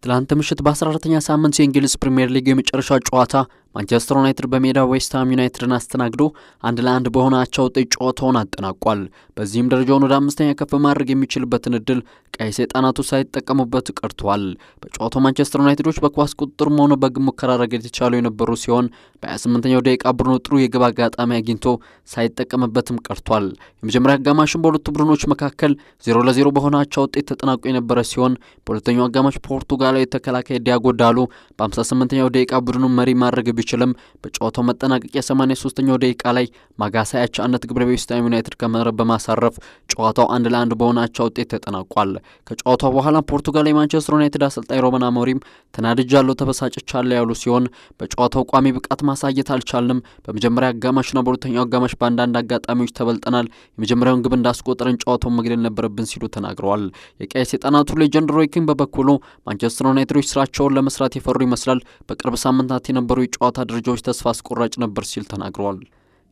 ትላንት ምሽት በ14ኛ ሳምንት የእንግሊዝ ፕሪሚየር ሊግ የመጨረሻ ጨዋታ ማንቸስተር ዩናይትድ በሜዳ ዌስትሃም ዩናይትድን አስተናግዶ 1-1 በሆነ አቻ ውጤት ጨዋታውን አጠናቋል። በዚህም ደረጃውን ወደ አምስተኛ ከፍ ማድረግ የሚችልበትን እድል ቀይ ሰይጣናቱ ሳይጠቀሙበት ቀርቷል። በጨዋታው ማንቸስተር ዩናይትዶች በኳስ ቁጥጥርም ሆነ በግብ ሙከራ ረገድ የተቻሉ የነበሩ ሲሆን በ28ኛው ደቂቃ ቡድኑ ጥሩ የግብ አጋጣሚ አግኝቶ ሳይጠቀምበትም ቀርቷል። የመጀመሪያ አጋማሽን በሁለቱ ቡድኖች መካከል 0-0 በሆነ አቻ ውጤት ተጠናቆ የነበረ ሲሆን በሁለተኛው አጋማሽ ፖርቱጋላዊ ተከላካይ ዲያጎ ዳሎ በ58ኛው ደቂቃ ቡድኑ መሪ ማድረግ ቢችልም በጨዋታው መጠናቀቂያ 83ኛው ደቂቃ ላይ ማጋሳይ አቻነት ግብ ለዌስትሃም ዩናይትድ ከመረብ በማሳረፍ ጨዋታው 1-1 በሆነ አቻ ውጤት ተጠናቋል። ከጨዋታው በኋላ ፖርቱጋል የማንቸስተር ዩናይትድ አሰልጣኝ ሩበን አሞሪም ተናድጃለሁ፣ ተበሳጭቻለሁ ያሉ ሲሆን በጨዋታው ቋሚ ብቃት ማሳየት አልቻልንም፣ በመጀመሪያ አጋማሽና በሁለተኛው አጋማሽ በአንዳንድ አጋጣሚዎች ተበልጠናል፣ የመጀመሪያውን ግብ እንዳስቆጠረን ጨዋታውን መግደል ነበረብን ሲሉ ተናግረዋል። የቀይ ሰይጣናቱ ሌጀንድ ሮይ ኪን በበኩሉ ማንቸስተር ዩናይትዶች ስራቸውን ለመስራት የፈሩ ይመስላል፣ በቅርብ ሳምንታት የነበሩ የጨዋታ ደረጃዎች ተስፋ አስቆራጭ ነበር ሲል ተናግረዋል።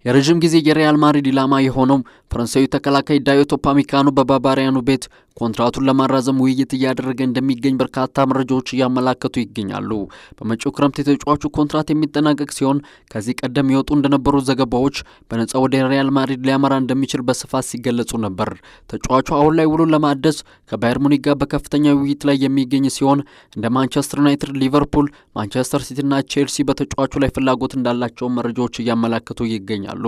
የረጅም ጊዜ የሪያል ማድሪድ ኢላማ የሆነው ፈረንሳዊ ተከላካይ ዳዮት ኡፓሜካኖ በባቫሪያኑ ቤት ኮንትራቱን ለማራዘም ውይይት እያደረገ እንደሚገኝ በርካታ መረጃዎች እያመላከቱ ይገኛሉ። በመጪው ክረምት የተጫዋቹ ኮንትራት የሚጠናቀቅ ሲሆን ከዚህ ቀደም የወጡ እንደነበሩ ዘገባዎች በነጻ ወደ ሪያል ማድሪድ ሊያመራ እንደሚችል በስፋት ሲገለጹ ነበር። ተጫዋቹ አሁን ላይ ውሉን ለማደስ ከባየር ሙኒክ ጋር በከፍተኛ ውይይት ላይ የሚገኝ ሲሆን እንደ ማንቸስተር ዩናይትድ፣ ሊቨርፑል፣ ማንቸስተር ሲቲና ቼልሲ በተጫዋቹ ላይ ፍላጎት እንዳላቸው መረጃዎች እያመላከቱ ይገኛሉ።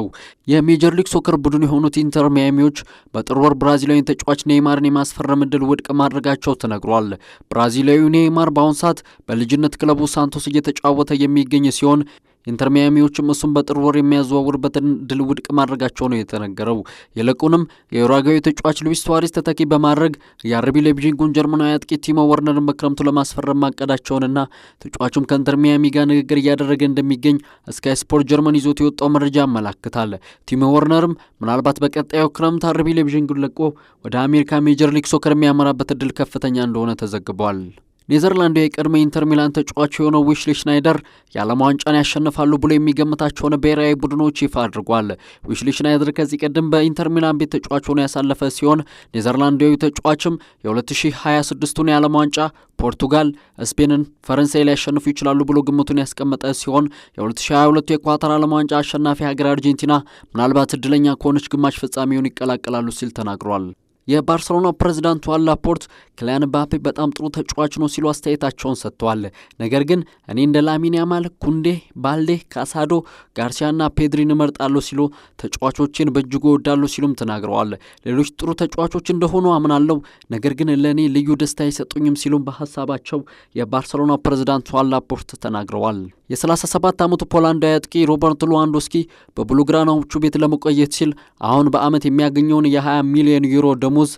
የሜጀር ሊግ ሶከር ቡድን የሆኑት ኢንተር ሚያሚዎች በጥር ወር ብራዚላዊን ተጫዋች ኔይማርን የማስፈረም እድል ውድቅ ማድረጋቸው ተነግሯል። ብራዚላዊው ኔይማር በአሁኑ ሰዓት በልጅነት ክለቡ ሳንቶስ እየተጫወተ የሚገኝ ሲሆን ኢንተር ሚያሚዎችም እሱን በጥር ወር የሚያዘዋውርበትን ድል ውድቅ ማድረጋቸው ነው የተነገረው። ይልቁንም የኡሩጓዩ ተጫዋች ሉዊስ ሱዋሬዝ ተተኪ በማድረግ የአርቢ ሌይፕዚጉን ጀርመናዊ አጥቂ ቲሞ ወርነርን በክረምቱ ለማስፈረም ማቀዳቸውንና ተጫዋቹም ከኢንተር ሚያሚ ጋር ንግግር እያደረገ እንደሚገኝ ስካይ ስፖርት ጀርመን ይዞት የወጣው መረጃ ያመላክታል። ቲሞ ወርነርም ምናልባት በቀጣዩ ክረምት አርቢ ሌይፕዚጉን ለቆ ወደ አሜሪካ ሜጀር ሊግ ሶከር የሚያመራበት እድል ከፍተኛ እንደሆነ ተዘግቧል። ኔዘርላንዱ የቀድሞ ኢንተር ሚላን ተጫዋች የሆነው ዊስሊ ሽናይደር የዓለም ዋንጫን ያሸንፋሉ ብሎ የሚገምታቸውን ብሔራዊ ቡድኖች ይፋ አድርጓል። ዊስሊ ሽናይደር ከዚህ ቀደም በኢንተር ሚላን ቤት ተጫዋች ሆኖ ያሳለፈ ሲሆን ኔዘርላንዳዊ ተጫዋችም የ2026ቱን የዓለም ዋንጫ ፖርቱጋል፣ ስፔንን፣ ፈረንሳይ ሊያሸንፉ ይችላሉ ብሎ ግምቱን ያስቀመጠ ሲሆን የ2022 የኳታር ዓለም ዋንጫ አሸናፊ ሀገር አርጀንቲና ምናልባት እድለኛ ከሆነች ግማሽ ፍጻሜውን ይቀላቀላሉ ሲል ተናግሯል። የባርሴሎና ፕሬዝዳንት ዋን ላፖርት ክሊያን ምባፔ በጣም ጥሩ ተጫዋች ነው ሲሉ አስተያየታቸውን ሰጥተዋል። ነገር ግን እኔ እንደ ላሚን ያማል፣ ኩንዴ፣ ባልዴ፣ ካሳዶ፣ ጋርሲያና ፔድሪን እመርጣለሁ ሲሉ ተጫዋቾችን በእጅጉ እወዳለሁ ሲሉም ተናግረዋል። ሌሎች ጥሩ ተጫዋቾች እንደሆኑ አምናለሁ፣ ነገር ግን ለእኔ ልዩ ደስታ አይሰጡኝም ሲሉም በሀሳባቸው የባርሴሎና ፕሬዝዳንት ዋን ላፖርት ተናግረዋል። የ37 ዓመቱ ፖላንዳዊ አጥቂ ሮበርት ሌዋንዶስኪ በብሉግራናዎቹ ቤት ለመቆየት ሲል አሁን በአመት የሚያገኘውን የ20 ሚሊዮን ዩሮ ደሞዝ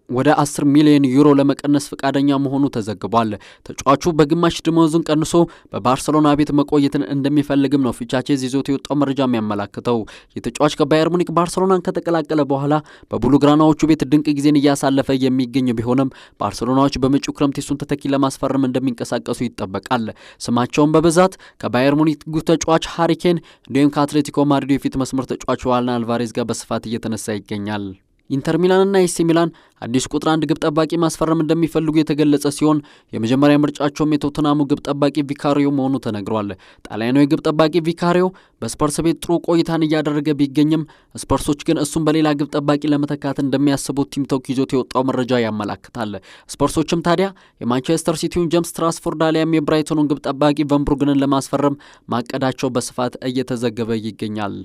ወደ 10 ሚሊዮን ዩሮ ለመቀነስ ፈቃደኛ መሆኑ ተዘግቧል። ተጫዋቹ በግማሽ ደሞዙን ቀንሶ በባርሴሎና ቤት መቆየትን እንደሚፈልግም ነው ፊቻቼዝ ይዞት የወጣው መረጃ የሚያመላክተው። የተጫዋች ከባየር ሙኒክ ባርሴሎናን ከተቀላቀለ በኋላ በብሉግራናዎቹ ቤት ድንቅ ጊዜን እያሳለፈ የሚገኝ ቢሆንም ባርሴሎናዎች በመጪው ክረምት የሱን ተተኪ ለማስፈረም እንደሚንቀሳቀሱ ይጠበቃል። ስማቸውን በብዛት ከባየር ሙኒክ ተጫዋች ሃሪ ኬን እንዲሁም ከአትሌቲኮ ማድሪድ የፊት መስመር ተጫዋች ዋልና አልቫሬዝ ጋር በስፋት እየተነሳ ይገኛል። ኢንተር ሚላንና ኤሲ ሚላን አዲስ ቁጥር 1 ግብ ጠባቂ ማስፈረም እንደሚፈልጉ የተገለጸ ሲሆን የመጀመሪያ ምርጫቸውም የቶተናሙ ግብ ጠባቂ ቪካሪዮ መሆኑ ተነግሯል። ጣሊያናዊ ግብ ጠባቂ ቪካሪዮ በስፐርስ ቤት ጥሩ ቆይታን እያደረገ ቢገኝም ስፐርሶች ግን እሱን በሌላ ግብ ጠባቂ ለመተካት እንደሚያስቡት ቲም ቶክ ይዞት የወጣው መረጃ ያመላክታል። ስፐርሶችም ታዲያ የማንቸስተር ሲቲውን ጄምስ ትራንስፎርድ አሊያም የብራይቶኑን ግብ ጠባቂ ቨን ብሩግንን ለማስፈረም ማቀዳቸው በስፋት እየተዘገበ ይገኛል።